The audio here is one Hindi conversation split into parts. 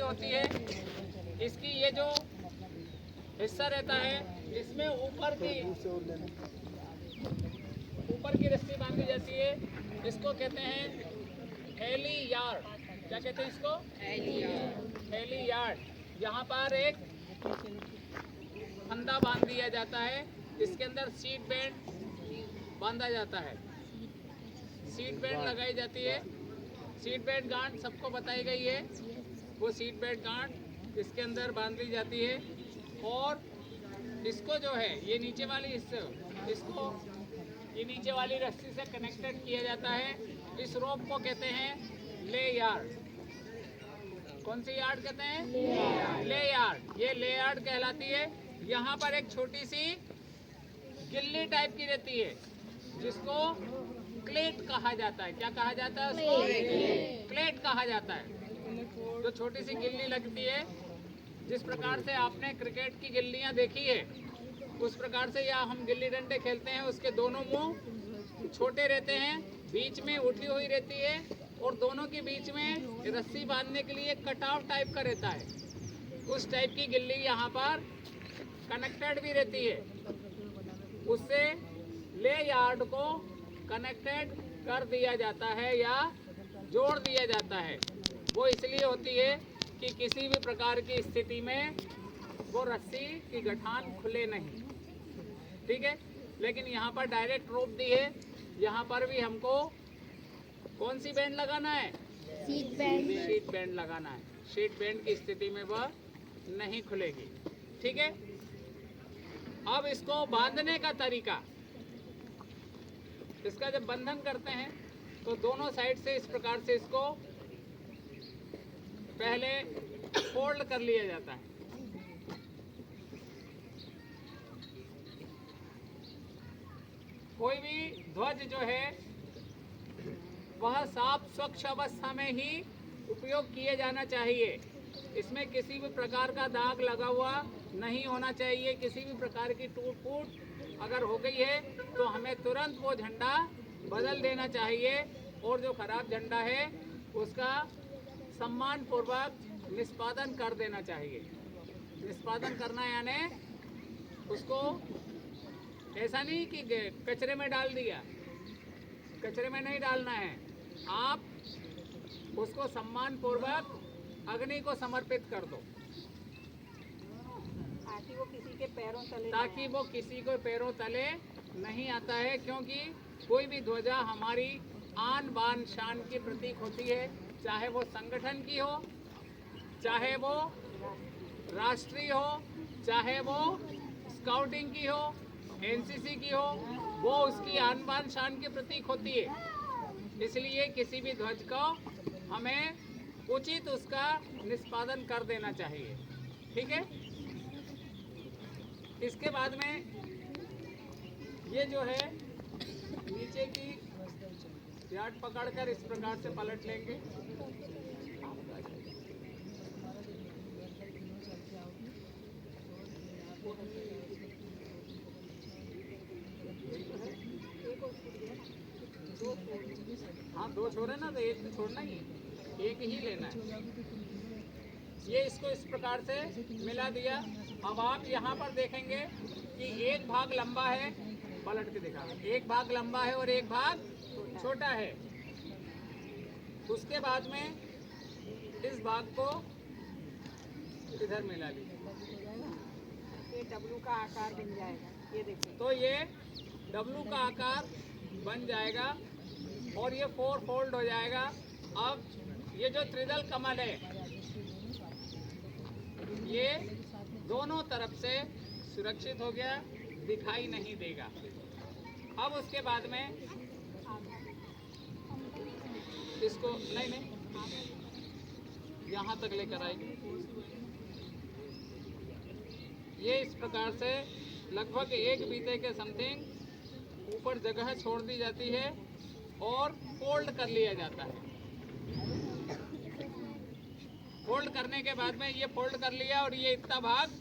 होती है, इसकी ये जो हिस्सा रहता है इसमें ऊपर की रस्सी बांधी जाती है। इसको कहते हैं हेली यार्ड। क्या कहते हैं इसको? हेली यार्ड। यहाँ पर एक फंदा बांध दिया जाता है, इसके अंदर सीट बेल्ट बांधा जाता है, सीट बेल्ट लगाई जाती है। सीट बेल्ट गांठ सबको बताई गई है, वो सीट बेल्ट गांठ इसके अंदर बांध दी जाती है। और इसको जो है ये नीचे वाली इसको ये नीचे वाली रस्सी से कनेक्टेड किया जाता है। इस रोप को कहते हैं ले यार्ड। कौन सी यार्ड कहते हैं? ले यार्ड। ये ले यार्ड कहलाती है। यहाँ पर एक छोटी सी गिल्ली टाइप की रहती है जिसको क्लेट कहा जाता है। क्या कहा जाता है उसको? क्लेट कहा जाता है। तो छोटी सी गिल्ली लगती है, जिस प्रकार से आपने क्रिकेट की गिल्लियां देखी है उस प्रकार से या हम गिल्ली डंडे खेलते हैं, उसके दोनों मुंह छोटे रहते हैं, बीच में उठी हुई रहती है और दोनों के बीच में रस्सी बांधने के लिए कटआउट टाइप का रहता है। उस टाइप की गिल्ली यहाँ पर कनेक्टेड भी रहती है। उससे ले यार्ड को कनेक्टेड कर दिया जाता है या जोड़ दिया जाता है। वो इसलिए होती है कि किसी भी प्रकार की स्थिति में वो रस्सी की गठान खुले नहीं। ठीक है, लेकिन यहाँ पर डायरेक्ट रोप दी है। यहाँ पर भी हमको कौन सी बैंड लगाना है? Seat band. सीट बैंड लगाना है। सीट बैंड की स्थिति में वह नहीं खुलेगी। ठीक है, अब इसको बांधने का तरीका, इसका जब बंधन करते हैं तो दोनों साइड से इस प्रकार से इसको पहले फोल्ड कर लिया जाता है। कोई भी ध्वज जो है वह साफ स्वच्छ अवस्था में ही उपयोग किए जाना चाहिए। इसमें किसी भी प्रकार का दाग लगा हुआ नहीं होना चाहिए। किसी भी प्रकार की टूट फूट अगर हो गई है तो हमें तुरंत वो झंडा बदल देना चाहिए और जो खराब झंडा है उसका सम्मान पूर्वक निष्पादन कर देना चाहिए। निष्पादन करना यानी उसको ऐसा नहीं कि कचरे में डाल दिया, कचरे में नहीं डालना है। आप उसको सम्मान पूर्वक अग्नि को समर्पित कर दो ताकि वो किसी के पैरों तले नहीं आता है। क्योंकि कोई भी ध्वजा हमारी आन बान शान की प्रतीक होती है, चाहे वो संगठन की हो, चाहे वो राष्ट्रीय हो, चाहे वो स्काउटिंग की हो, एनसीसी की हो, वो उसकी आन बान शान की प्रतीक होती है। इसलिए किसी भी ध्वज को हमें उचित उसका निष्पादन कर देना चाहिए। ठीक है, इसके बाद में ये जो है नीचे की यार्ड पकड़कर इस प्रकार से पलट लेंगे। हाँ, दो छोड़े ना तो एक तो छोड़ना ही, एक ही लेना है। ये इसको इस प्रकार से मिला दिया। अब आप यहाँ पर देखेंगे कि एक भाग लंबा है, पलट के दिखा, एक भाग लंबा है और एक भाग छोटा है। उसके बाद में इस भाग को इधर मिला लीजिए, ये डब्लू का आकार बन जाएगा। ये देखिए, तो ये डब्लू का आकार बन जाएगा और ये 4 फोल्ड हो जाएगा। अब ये जो त्रिदल कमल है ये दोनों तरफ से सुरक्षित हो गया, दिखाई नहीं देगा। अब उसके बाद में इसको नहीं यहाँ तक लेकर आएंगे। ये इस प्रकार से लगभग 1 बीते के समथिंग ऊपर जगह छोड़ दी जाती है और फोल्ड कर लिया जाता है। फोल्ड करने के बाद में ये फोल्ड कर लिया और ये इतना भाग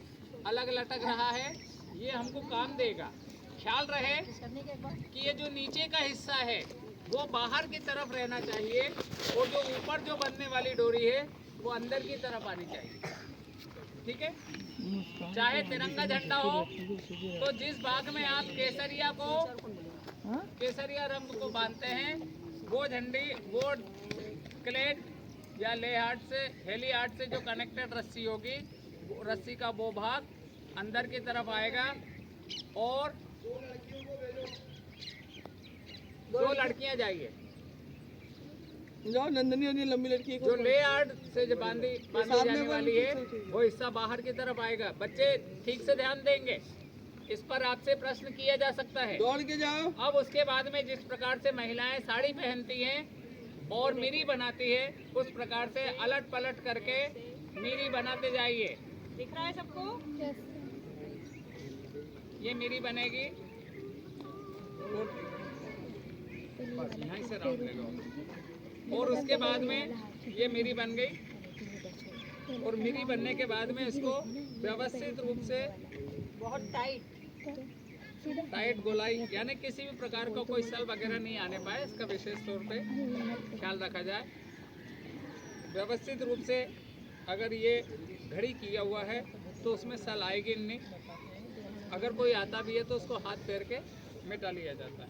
अलग लटक रहा है, ये हमको काम देगा। ख्याल रहे कि ये जो नीचे का हिस्सा है वो बाहर की तरफ रहना चाहिए और जो ऊपर जो बनने वाली डोरी है वो अंदर की तरफ आनी चाहिए, ठीक है। चाहे तिरंगा झंडा हो तो जिस भाग में आप केसरिया रंग को बांधते हैं वो झंडी, वो क्लेट या हेली हार्ट से जो कनेक्टेड रस्सी होगी, रस्सी का वो भाग अंदर की तरफ आएगा। और 2 लड़कियां जाइए जो नंदनी होती है, लंबी लड़की जो ले हार्ट से जो बांधी जाने वाली है वो हिस्सा बाहर की तरफ आएगा। बच्चे ठीक से ध्यान देंगे, इस पर आपसे प्रश्न किया जा सकता है। दौड़ के जाओ। अब उसके बाद में जिस प्रकार से महिलाएं साड़ी पहनती हैं और मिरी बनाती है, उस प्रकार से अलट पलट करके मिरी बनाते जाइए। दिख रहा है सबको? ये मिरी बनेगी, यहाँ से राउंड ले लो। और उसके बाद में ये मिरी बन गई, और मिरी बनने के बाद में इसको व्यवस्थित रूप से बहुत टाइट गोलाई, यानी किसी भी प्रकार का कोई सल वगैरह नहीं आने पाए, इसका विशेष तौर पे ख्याल रखा जाए। व्यवस्थित रूप से अगर ये घड़ी किया हुआ है तो उसमें सल आएगी नहीं। अगर कोई आता भी है तो उसको हाथ फेर के मिटा लिया जाता है।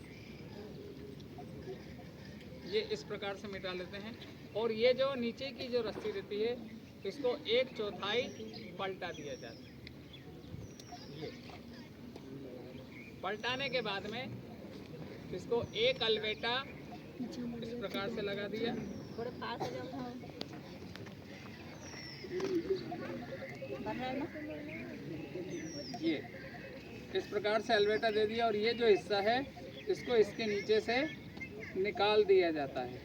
ये इस प्रकार से मिटा लेते हैं। और ये जो नीचे की जो रस्सी रहती है इसको 1/4 पलटा दिया जाता है। ये पलटाने के बाद में इसको एक अलवेटा इस प्रकार से लगा दिया। थोड़े पास हो जाओ। ये इस प्रकार से अलवेटा दे दिया, और ये जो हिस्सा है इसको इसके नीचे से निकाल दिया जाता है।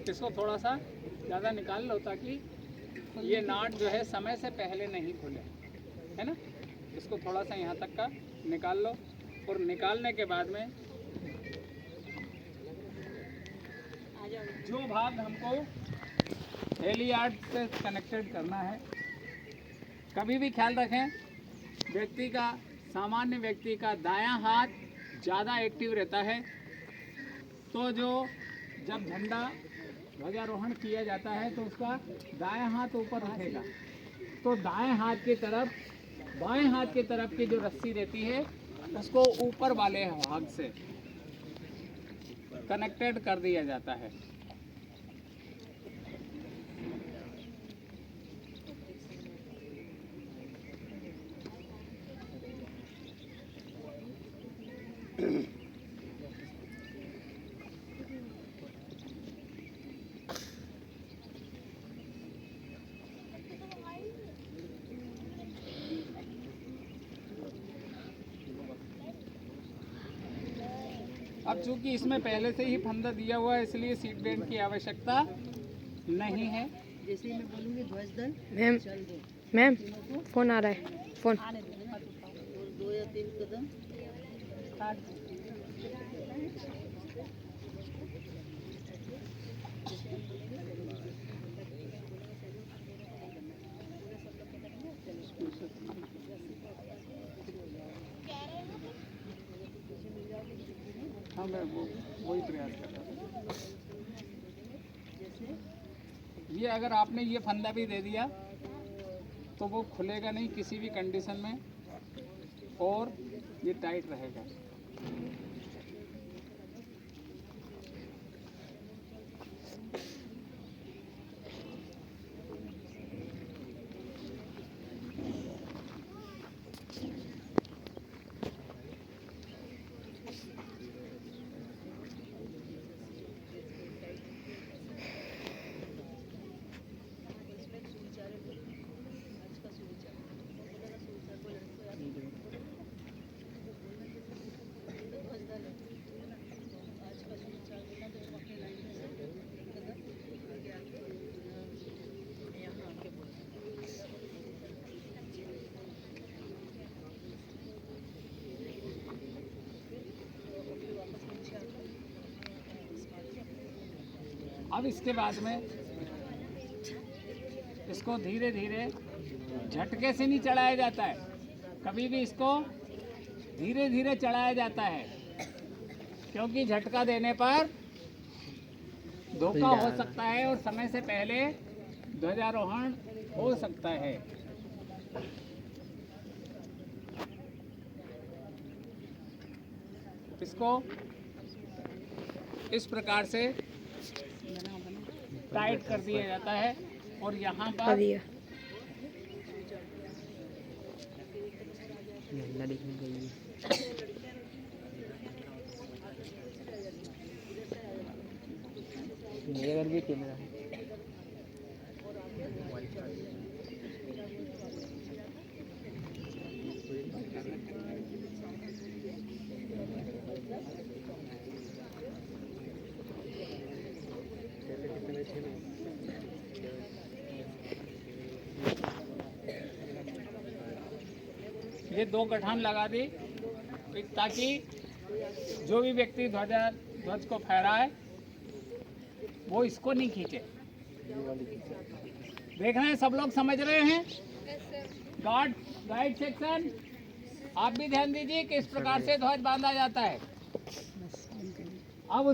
इसको थोड़ा सा ज़्यादा निकाल लो ताकि ये नाट जो है समय से पहले नहीं खुले, है ना। इसको थोड़ा सा यहाँ तक का निकाल लो, और निकालने के बाद में जो भाग हमको हेली हार्ट से कनेक्टेड करना है, कभी भी ख्याल रखें सामान्य व्यक्ति का दायां हाथ ज़्यादा एक्टिव रहता है। तो जब झंडा ध्वजारोहण किया जाता है तो उसका दायां हाथ ऊपर उठेगा, तो दाएं हाथ की तरफ बाएं हाथ की तरफ की जो रस्सी रहती है उसको ऊपर वाले भाग से कनेक्टेड कर दिया जाता है। अब चूंकि इसमें पहले से ही फंदा दिया हुआ है इसलिए सीट बेल्ट की आवश्यकता नहीं है। जैसे मैं बोलूँगी ध्वज दल मैम फोन आ रहा है, फोन। 2 या 3 कदम हाँ, मैं वही प्रयास कर रहा हूँ। ये अगर आपने ये फंदा भी दे दिया तो वो खुलेगा नहीं किसी भी कंडीशन में, और ये टाइट रहेगा। अब इसके बाद में इसको धीरे धीरे झटके से नहीं चढ़ाया जाता है, कभी भी इसको धीरे धीरे चढ़ाया जाता है, क्योंकि झटका देने पर धोखा हो सकता है और समय से पहले ध्वजारोहण हो सकता है। इसको इस प्रकार से टाइट कर दिया जाता है और यहाँ पर दिया मेरे घर भी कैमरा है। ये 2 गठान लगा दी ताकि जो भी व्यक्ति ध्वज को फहराए वो इसको नहीं खींचे। देख रहे हैं, सब लोग समझ रहे हैं? गाइड सेक्शन, आप भी ध्यान दीजिए कि इस प्रकार से ध्वज बांधा जाता है। अब